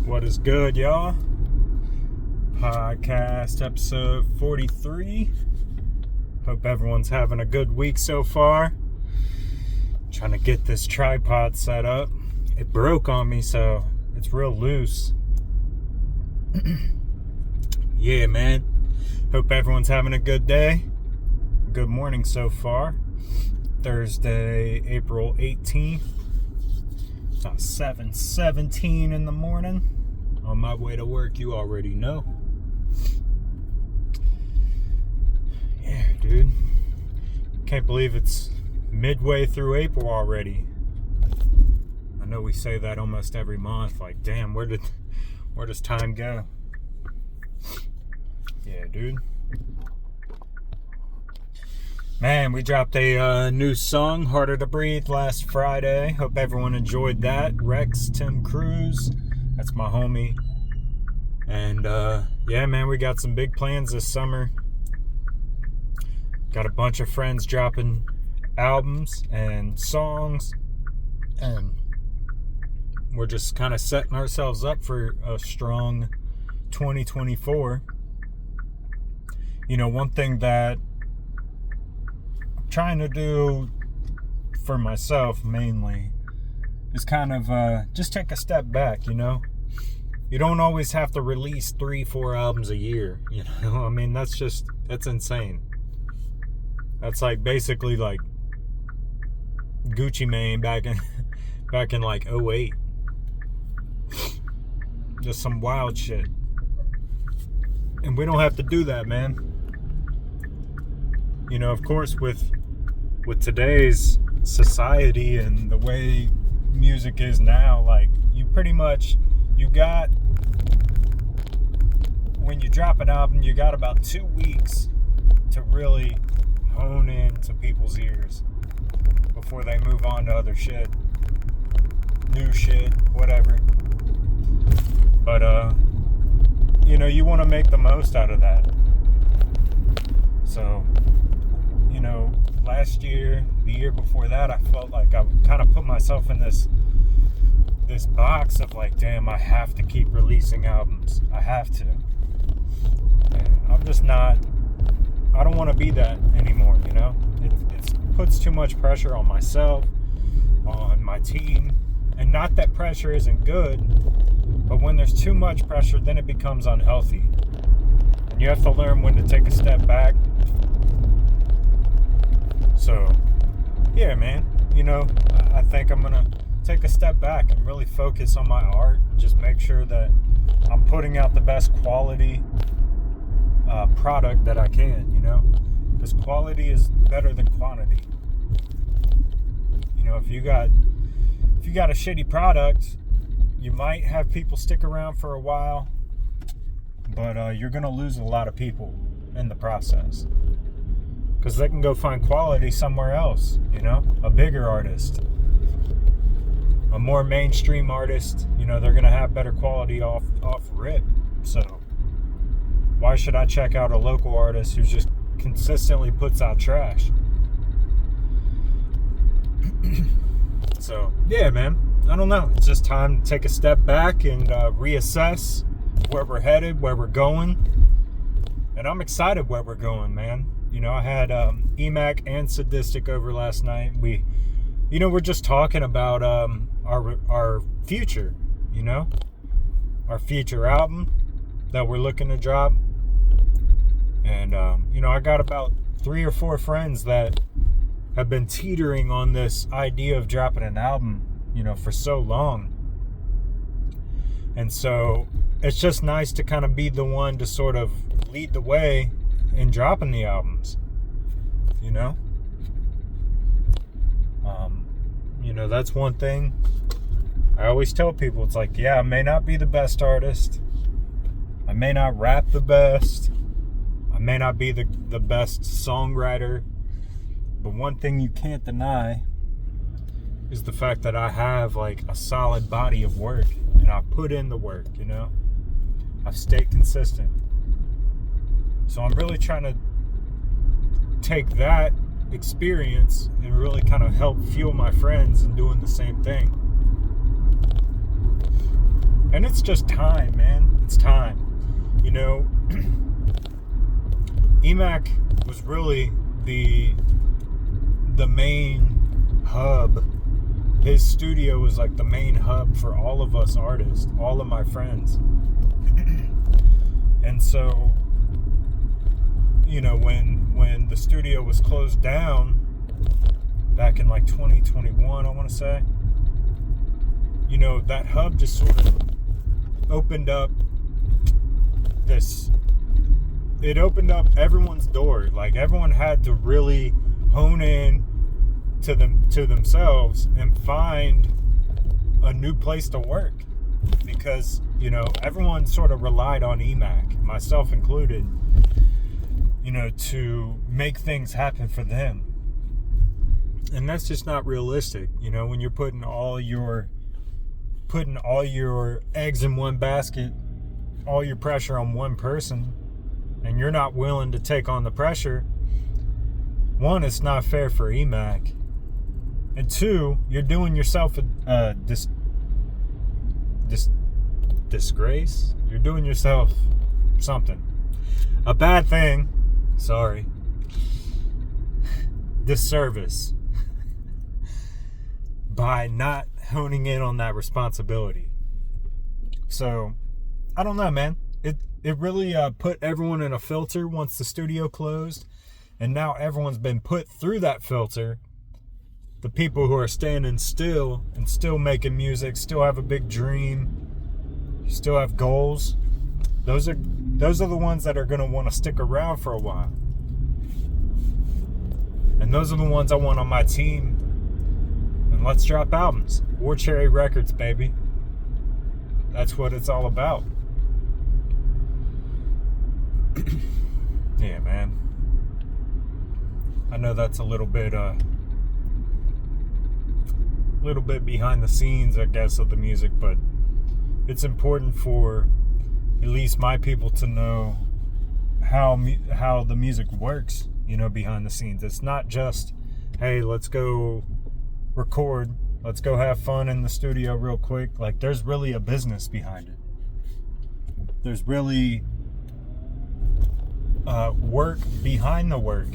What is good, y'all? Podcast episode 43. Hope everyone's having a good week so far. Trying to get this tripod set up. It broke on me, so it's real loose. Yeah, man. Hope everyone's having a good day. Good morning so far. Thursday, April 18th. About 7:17 in the morning. On my way to work, you already know. Yeah, dude. Can't believe it's midway through April already. I know we say that almost every month. Like, damn, where does time go? Yeah, dude. Man, we dropped a new song, Harder to Breathe, last Friday. Hope everyone enjoyed that. Rex, Tim Cruize, that's my homie. And yeah, man, we got some big plans this summer. Got a bunch of friends dropping albums and songs. And we're just kind of setting ourselves up for a strong 2024. You know, one thing that trying to do for myself mainly is kind of just take a step back. You know, you don't always have to release 3-4 albums a year, you know. I mean, that's insane. That's like basically like Gucci Mane back in like 08. Just some wild shit. And we don't have to do that, man. You know, of course, with today's society and the way music is now, like, you got, when you drop an album, you got about 2 weeks to really hone in to people's ears before they move on to other shit, new shit, whatever. But, you know, you want to make the most out of that. So, you know, last year, the year before that, I felt like I kind of put myself in this box of like, damn, I have to keep releasing albums. I have to. And I'm just not, I don't want to be that anymore, you know? It puts too much pressure on myself, on my team. And not that pressure isn't good, but when there's too much pressure, then it becomes unhealthy. And you have to learn when to take a step back. So, yeah, man, you know, I think I'm going to take a step back and really focus on my art and just make sure that I'm putting out the best quality product that I can, you know, because quality is better than quantity. You know, if you got a shitty product, you might have people stick around for a while, but you're going to lose a lot of people in the process. Because they can go find quality somewhere else, you know? A bigger artist. A more mainstream artist. You know, they're going to have better quality off rip. So, why should I check out a local artist who just consistently puts out trash? So, yeah, man. I don't know. It's just time to take a step back and reassess where we're headed, where we're going. And I'm excited where we're going, man. You know, I had EMAC and Sadistic over last night. We're just talking about our future, you know? Our future album that we're looking to drop. And, you know, I got about 3 or 4 friends that have been teetering on this idea of dropping an album, you know, for so long. And so it's just nice to kind of be the one to sort of lead the way in dropping the albums, you know? You know, that's one thing I always tell people. It's like, yeah, I may not be the best artist. I may not rap the best. I may not be the best songwriter. But one thing you can't deny is the fact that I have like a solid body of work. And I put in the work, you know? I've stayed consistent. So I'm really trying to take that experience and really kind of help fuel my friends in doing the same thing. And And it's just time, man. It's time. You know, EMAC was really the main hub. His studio was like the main hub for all of us artists, all of my friends. And so, you know, when the studio was closed down back in like 2021, I want to say, you know, that hub just sort of opened up it opened up everyone's door. Like, everyone had to really hone in to themselves and find a new place to work, because, you know, everyone sort of relied on EMAC, myself included, you know, to make things happen for them. And that's just not realistic, you know, when you're putting all your eggs in one basket, all your pressure on one person, and you're not willing to take on the pressure. One, it's not fair for EMAC, and two, you're doing yourself a disgrace. You're doing yourself something, a bad thing. Sorry, disservice by not honing in on that responsibility. So, I don't know, man. It really put everyone in a filter once the studio closed, and now everyone's been put through that filter. The people who are standing still and still making music, still have a big dream, still have goals. Those are the ones that are going to want to stick around for a while. And those are the ones I want on my team. And let's drop albums. War Cherry Records, baby. That's what it's all about. Yeah, man. I know that's a little bit behind the scenes, I guess, of the music, but it's important for at least my people to know how the music works, you know, behind the scenes. It's not just, hey, let's go record, let's go have fun in the studio real quick. Like, there's really a business behind it. There's really work behind the work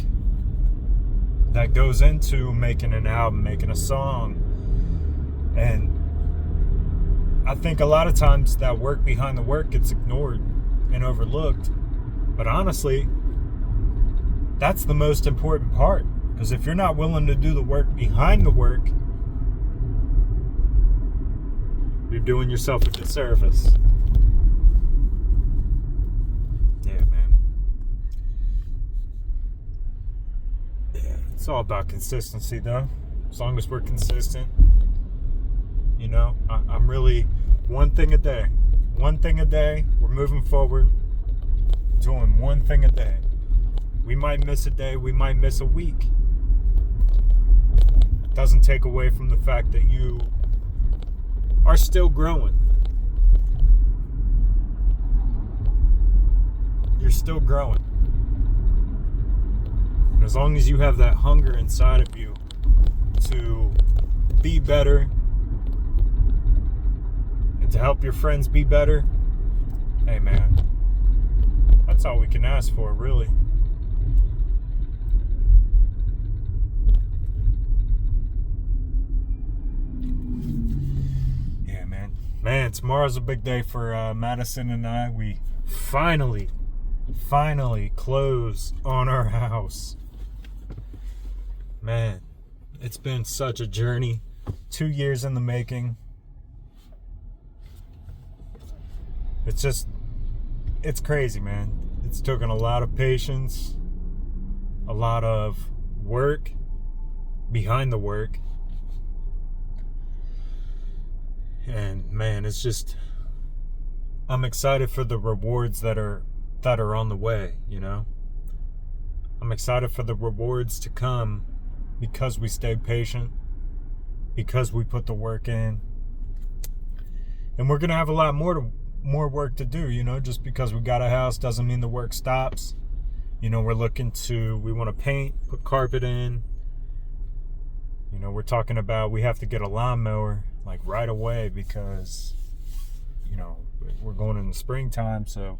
that goes into making an album, making a song. And I think a lot of times that work behind the work gets ignored and overlooked. But honestly, that's the most important part. Because if you're not willing to do the work behind the work, you're doing yourself a disservice. Yeah, man. Yeah, it's all about consistency, though. As long as we're consistent, you know, I'm really one thing a day. One thing a day. We're moving forward, doing one thing a day. We might miss a day. We might miss a week. It doesn't take away from the fact that you are still growing. You're still growing. And as long as you have that hunger inside of you to be better and to help your friends be better, hey, man, that's all we can ask for, really. Yeah, man. Man, tomorrow's a big day for Madison and I. We finally close on our house. Man, it's been such a journey. 2 years in the making. It's crazy, man. It's taken a lot of patience, a lot of work behind the work. And man, it's just, I'm excited for the rewards that are on the way, you know? I'm excited for the rewards to come because we stayed patient, because we put the work in. And we're going to have a lot more work to do, you know? Just because we got a house doesn't mean the work stops. You know, we want to paint, put carpet in. You know, we're talking about we have to get a lawnmower like right away because, you know, going into springtime, so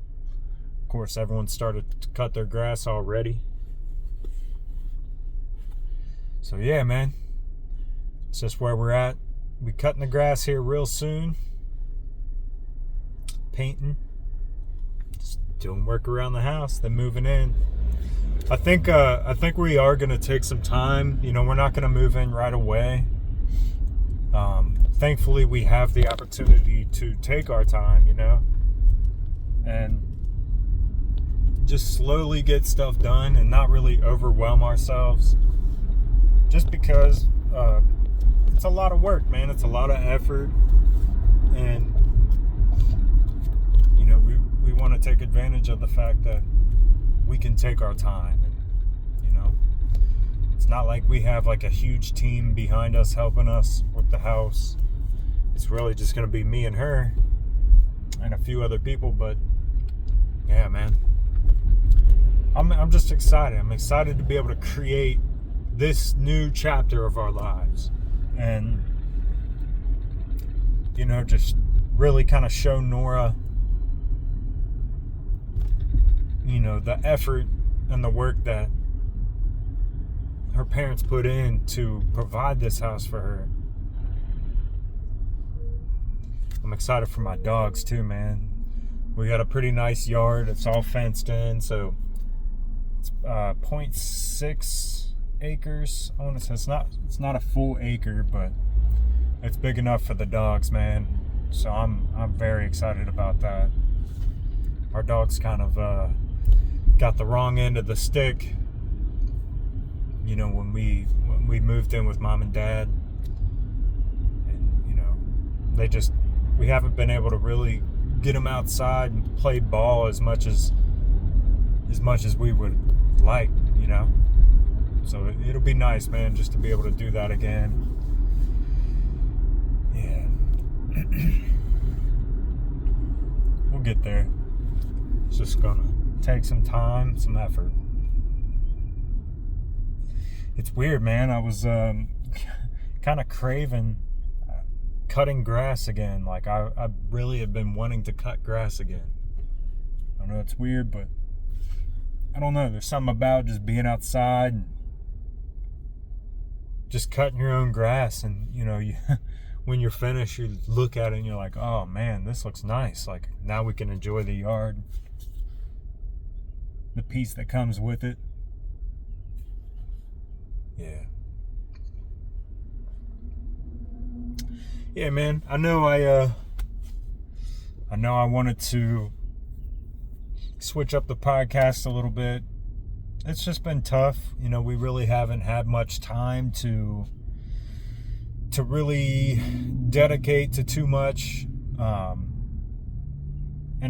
of course everyone started to cut their grass already. So yeah, man, it's just where we're at. We cutting the grass here real soon, painting, just doing work around the house, then moving in. I think we are gonna take some time. We're not gonna move in right away. Thankfully, we have the opportunity to take our time, and just slowly get stuff done and not really overwhelm ourselves. Just because it's a lot of work, man. It's a lot of effort, and we want to take advantage of the fact that we can take our time, and it's not like we have like a huge team behind us helping us with the house. It's really just going to be me and her and a few other people. But yeah, man, I'm just excited. I'm excited to be able to create this new chapter of our lives, and just really kind of show Nora the effort and the work that her parents put in to provide this house for her. I'm excited for my dogs too, man. We got a pretty nice yard. It's all fenced in, so it's 0.6 acres. I want to say it's not a full acre, but it's big enough for the dogs, man. So I'm very excited about that. Our dogs kind of got the wrong end of the stick, when we moved in with mom and dad, and we haven't been able to really get them outside and play ball as much as we would like, so it'll be nice, man, just to be able to do that again. Yeah. We'll get there. It's just gonna take some time, some effort. It's weird, man. I was kind of craving cutting grass again. Like I really have been wanting to cut grass again. I know it's weird, but I don't know. There's something about just being outside and just cutting your own grass, and when you're finished, you look at it and you're like, oh man, this looks nice. Like now we can enjoy the yard, the peace that comes with it. Yeah, man. I know I wanted to switch up the podcast a little bit. It's just been tough. We really haven't had much time to really dedicate to too much. And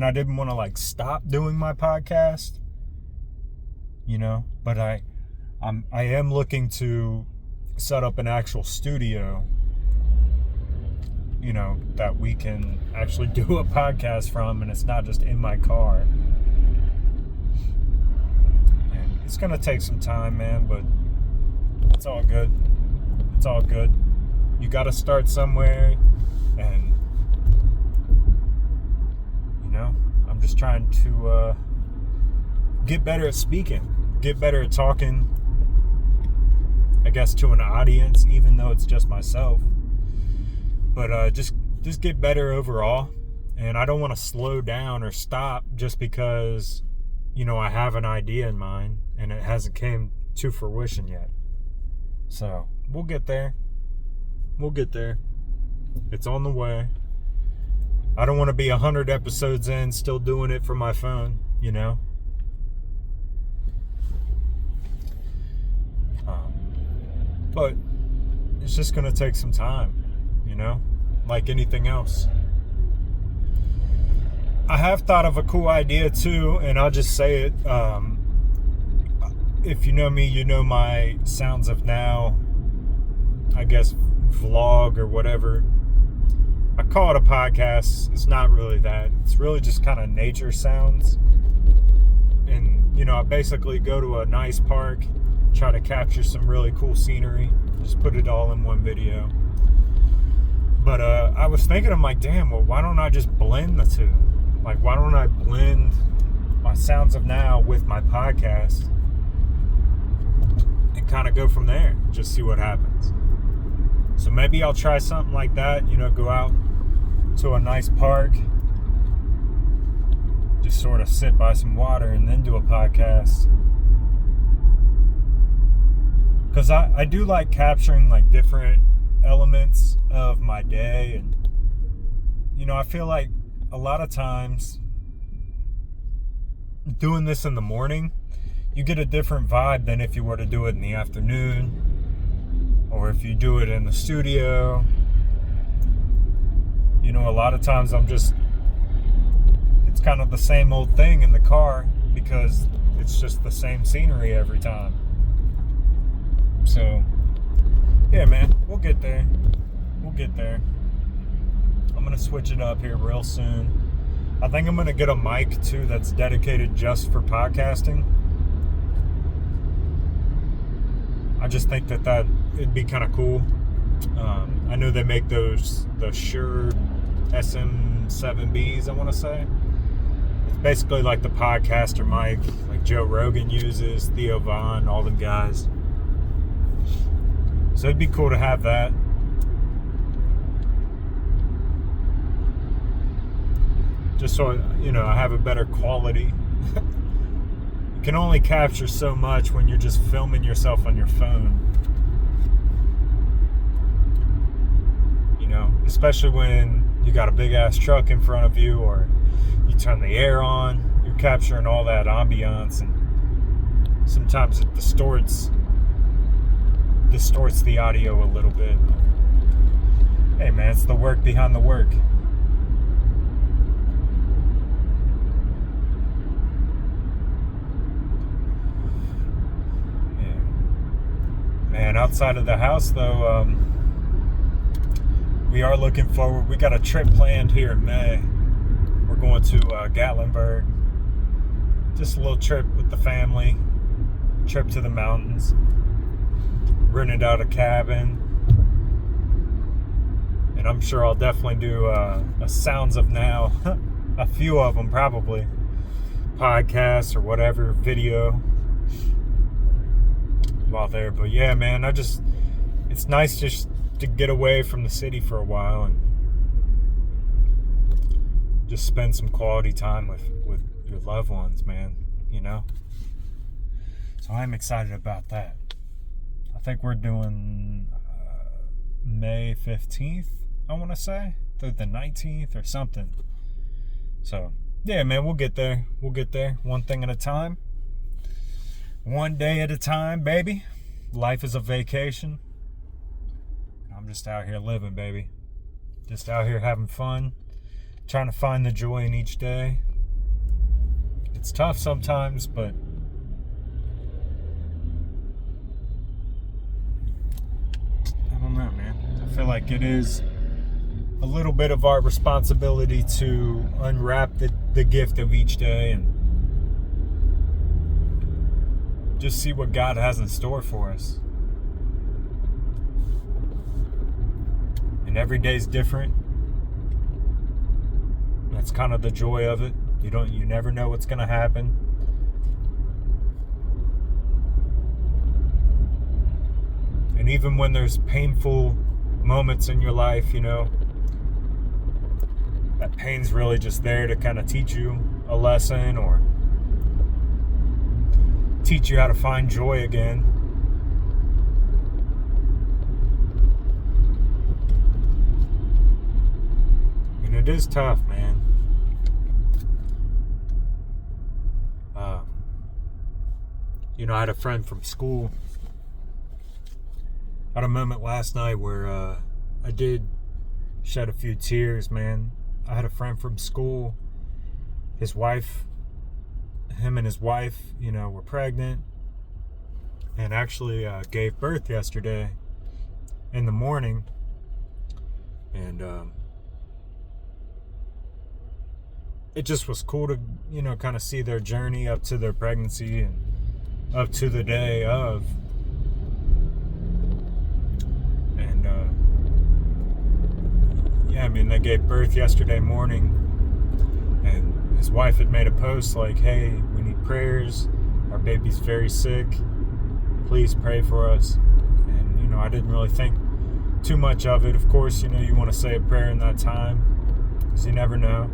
I didn't want to stop doing my podcast, but I am looking to set up an actual studio, that we can actually do a podcast from, and it's not just in my car. And it's gonna take some time, man, but it's all good. It's all good. You gotta start somewhere, and I'm just trying to get better at speaking, get better at talking, I guess, to an audience, even though it's just myself. But just get better overall. And I don't want to slow down or stop just because, I have an idea in mind and it hasn't came to fruition yet. So we'll get there. We'll get there. It's on the way. I don't want to be 100 episodes in still doing it from my phone, But it's just going to take some time, like anything else. I have thought of a cool idea too, and I'll just say it. If you know me, you know my Sounds of Now, I guess, vlog or whatever. I call it a podcast. It's not really that. It's really just kind of nature sounds. And, I basically go to a nice park, try to capture some really cool scenery, just put it all in one video. But I was thinking, I'm like, damn, well, why don't I just blend the two? Like, why don't I blend my sounds of now with my podcast and kind of go from there, just see what happens. So maybe I'll try something like that, go out to a nice park, just sort of sit by some water and then do a podcast. Because I do like capturing like different elements of my day, and I feel like a lot of times doing this in the morning, you get a different vibe than if you were to do it in the afternoon, or if you do it in the studio. A lot of times it's kind of the same old thing in the car because it's just the same scenery every time. So, yeah, man, we'll get there. I'm going to switch it up here real soon. I think I'm going to get a mic, too, that's dedicated just for podcasting. I just think that it'd be kind of cool. I know they make the Shure SM7Bs, I want to say. It's basically like the podcaster mic, like Joe Rogan uses, Theo Von, all them guys. So it'd be cool to have that. Just so, I have a better quality. You can only capture so much when you're just filming yourself on your phone. Especially when you got a big ass truck in front of you, or you turn the air on, you're capturing all that ambiance, and sometimes it distorts the audio a little bit. Hey man, it's the work behind the work. Yeah. Man, outside of the house though, we are looking forward. We got a trip planned here in May. We're going to Gatlinburg. Just a little trip with the family. Trip to the mountains. Rented out a cabin. And I'm sure I'll definitely do a Sounds of Now. A few of them probably. Podcasts or whatever. Video. While there. But yeah, man. It's nice just to get away from the city for a while and just spend some quality time with your loved ones, man, So I'm excited about that. I think we're doing May 15th, I want to say, through the 19th or something. So, yeah, man, we'll get there. One thing at a time. One day at a time, baby. Life is a vacation. I'm just out here living, baby. Just out here having fun. Trying to find the joy in each day. It's tough sometimes, but I don't know, man. I feel like it is a little bit of our responsibility to unwrap the gift of each day and just see what God has in store for us. And every day's different. That's kind of the joy of it. You never know what's going to happen. And even when there's painful moments in your life, that pain's really just there to kind of teach you a lesson or teach you how to find joy again. And it is tough, man. I had a friend from school. I had a moment last night where I did shed a few tears, man. I had a friend from school. Him and his wife, were pregnant and actually gave birth yesterday in the morning. And it just was cool to, kind of see their journey up to their pregnancy and up to the day of. And yeah, they gave birth yesterday morning, and his wife had made a post like, hey, we need prayers. Our baby's very sick. Please pray for us. And, I didn't really think too much of it. Of course, you want to say a prayer in that time because you never know.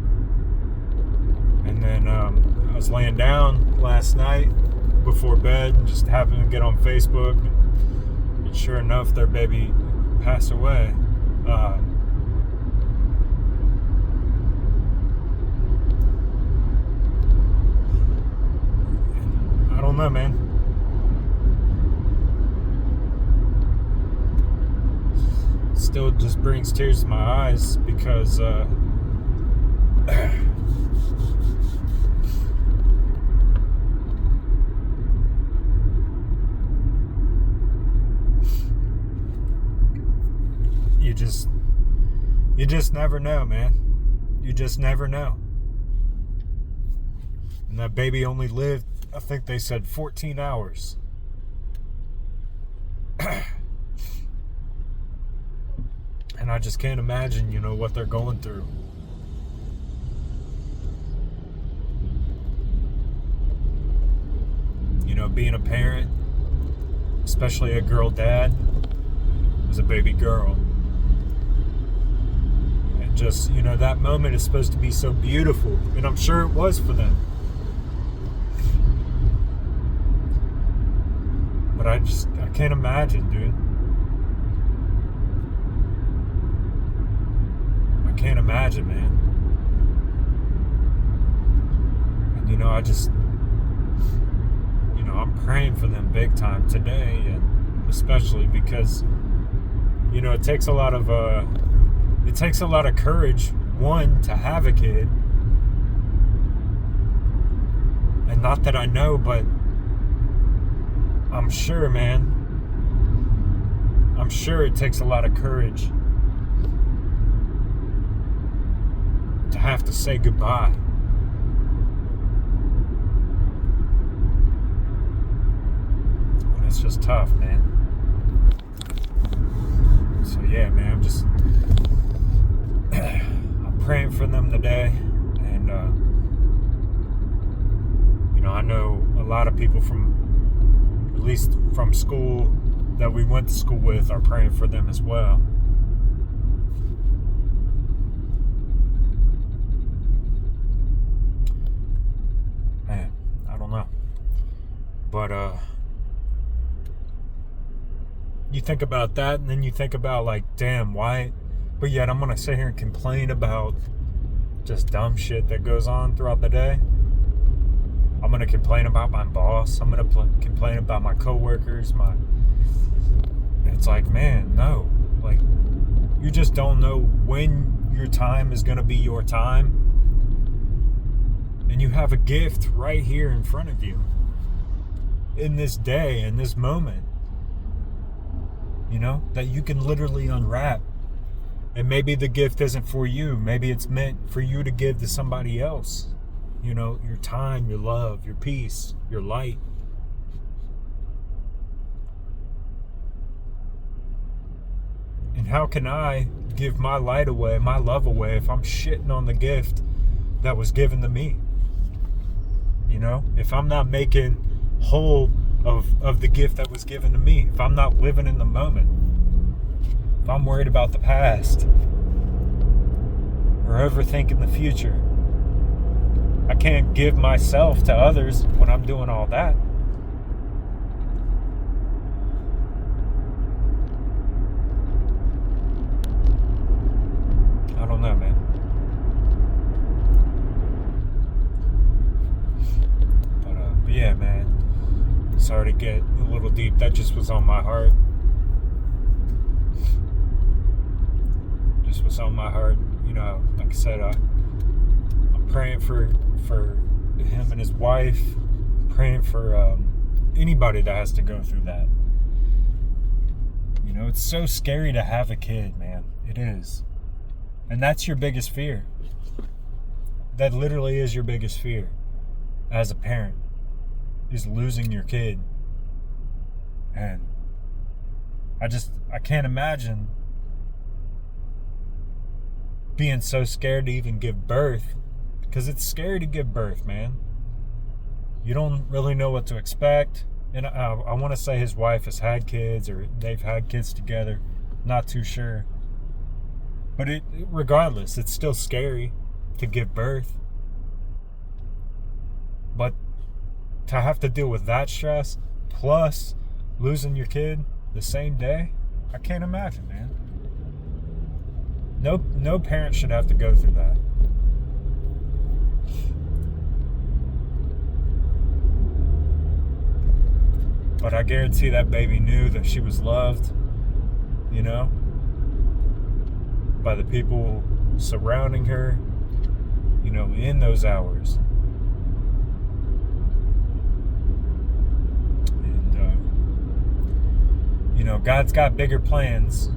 And then I was laying down last night before bed and just happened to get on Facebook. And sure enough, their baby passed away. I don't know, man. Still just brings tears to my eyes because you just never know, man. You just never know. And that baby only lived, I think they said 14 hours. And I just can't imagine, what they're going through. Being a parent, especially a girl dad, as a baby girl. And just, that moment is supposed to be so beautiful. And I'm sure it was for them. But I can't imagine, dude. I can't imagine, man. And I'm praying for them big time today, and especially because it takes a lot of courage, one, to have a kid. And not that I know, but I'm sure, man. I'm sure it takes a lot of courage to have to say goodbye. And it's just tough, man. So yeah, man, I'm praying for them today. And I know a lot of people at least from school that we went to school with, are praying for them as well. Man, I don't know. But you think about that, and then you think about, like, damn, why? But yet I'm gonna sit here and complain about just dumb shit that goes on throughout the day. I'm gonna complain about my boss. I'm gonna complain about my coworkers. It's like, man, no. Like, you just don't know when your time is gonna be your time. And you have a gift right here in front of you. In this day, in this moment. That you can literally unwrap. And maybe the gift isn't for you. Maybe it's meant for you to give to somebody else. Your time, your love, your peace, your light. And how can I give my light away, my love away, if I'm shitting on the gift that was given to me? If I'm not making whole of the gift that was given to me, if I'm not living in the moment, if I'm worried about the past or overthinking the future, I can't give myself to others when I'm doing all that. I don't know, man. But yeah, man. Sorry to get a little deep. That just was on my heart. Just was on my heart. Like I said, I'm praying for him and his wife. Praying for anybody that has to go through that. It's so scary to have a kid, man. It is. And that's your biggest fear. That literally is your biggest fear as a parent, is losing your kid. And I can't imagine being so scared to even give birth, Because it's scary to give birth, man. You don't really know what to expect. And I want to say his wife has had kids, or they've had kids together. Not too sure. But regardless, it's still scary to give birth. But to have to deal with that stress, plus losing your kid the same day, I can't imagine, man. No parent should have to go through that. But I guarantee that baby knew that she was loved, by the people surrounding her, in those hours. And, God's got bigger plans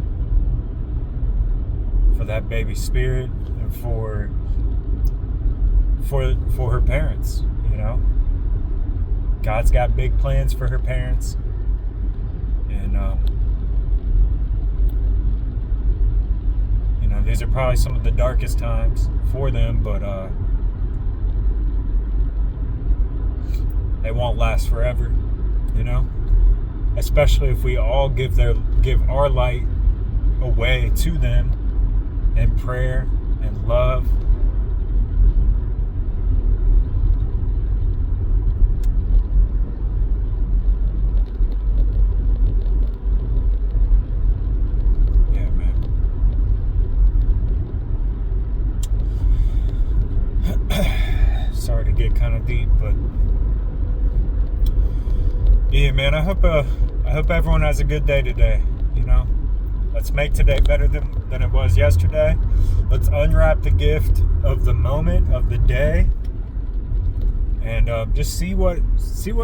for that baby's spirit and for her parents, God's got big plans for her parents. And, these are probably some of the darkest times for them, but they won't last forever, especially if we all give our light away to them in prayer and love. Yeah, man. Sorry to get kind of deep, but yeah, man, I hope everyone has a good day today. Let's make today better than it was yesterday. Let's unwrap the gift of the moment, of the day, and just see what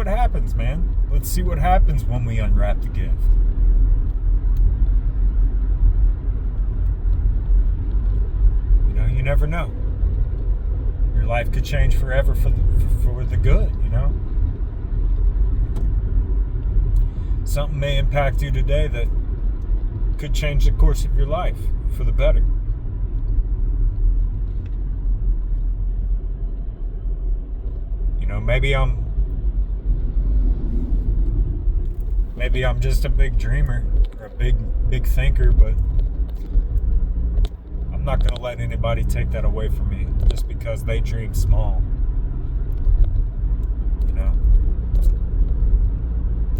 happens, man. Let's see what happens when we unwrap the gift. You never know. Your life could change forever for the good, Something may impact you today that could change the course of your life for the better. Maybe I'm just a big dreamer or a big thinker, but I'm not going to let anybody take that away from me just because they dream small.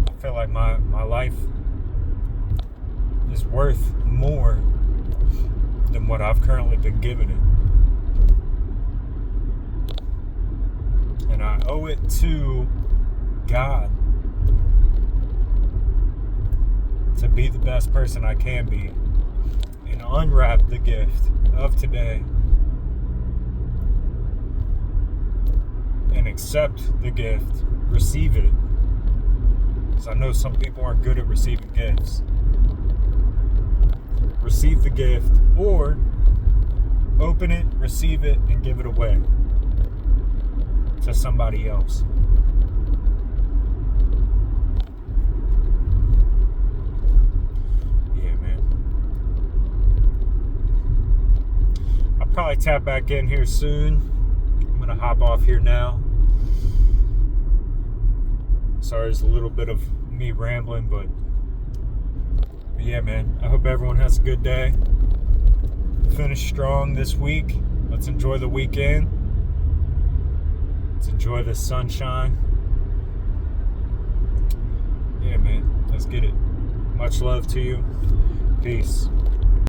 I feel like my life is worth more than what I've currently been given it. And I owe it to God to be the best person I can be and unwrap the gift of today and accept the gift, receive it. Because I know some people aren't good at receiving gifts. Receive the gift, or open it, receive it, and give it away to somebody else. Yeah, man. I'll probably tap back in here soon. I'm gonna hop off here now. Sorry, there's a little bit of me rambling, but yeah, man, I hope everyone has a good day. Finish strong this week. Let's enjoy the weekend. Let's enjoy the sunshine. Yeah, man, let's get it. Much love to you. Peace.